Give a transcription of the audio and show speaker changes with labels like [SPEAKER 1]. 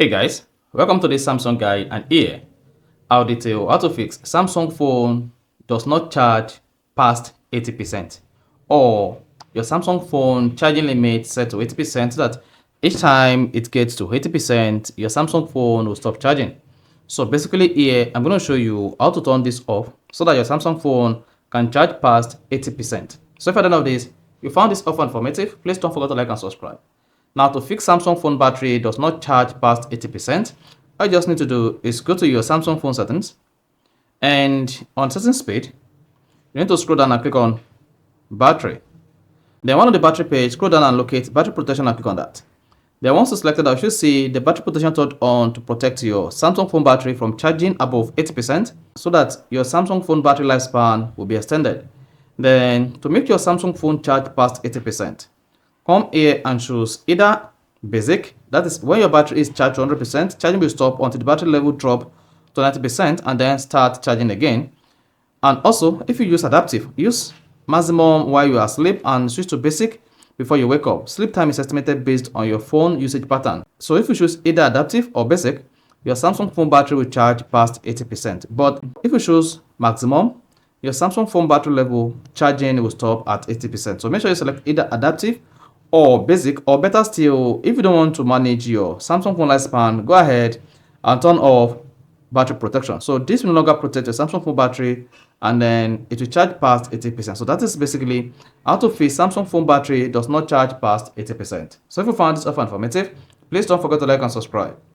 [SPEAKER 1] Hey guys, welcome to this Samsung guide, and here I'll detail how to fix Samsung phone does not charge past 80%, or your Samsung phone charging limit set to 80% so that each time it gets to 80% your Samsung phone will stop charging. So basically here I'm going to show you how to turn this off so that your Samsung phone can charge past 80%. So if you don't know this, you found this offer informative, please don't forget to like and subscribe. Now, to fix Samsung phone battery does not charge past 80%, all you just need to do is go to your Samsung phone settings, and on settings page, you need to scroll down and click on battery. Then one of the battery page, scroll down and locate battery protection and click on that. Then once you select that, you should see the battery protection turned on to protect your Samsung phone battery from charging above 80% so that your Samsung phone battery lifespan will be extended. Then to make your Samsung phone charge past 80%, come here and choose either basic, that is when your battery is charged to 100%, charging will stop until the battery level drop to 90% and then start charging again. And also, if you use adaptive, use maximum while you are asleep and switch to basic before you wake up. Sleep time is estimated based on your phone usage pattern. So if you choose either adaptive or basic, your Samsung phone battery will charge past 80%. But if you choose maximum, your Samsung phone battery level charging will stop at 80%. So make sure you select either adaptive or basic, or better still, if you don't want to manage your Samsung phone lifespan, go ahead and turn off battery protection. So this will no longer protect your Samsung phone battery, and then it will charge past 80%. So that is basically how to fix Samsung phone battery does not charge past 80%. So if you found this offer informative, please don't forget to like and subscribe.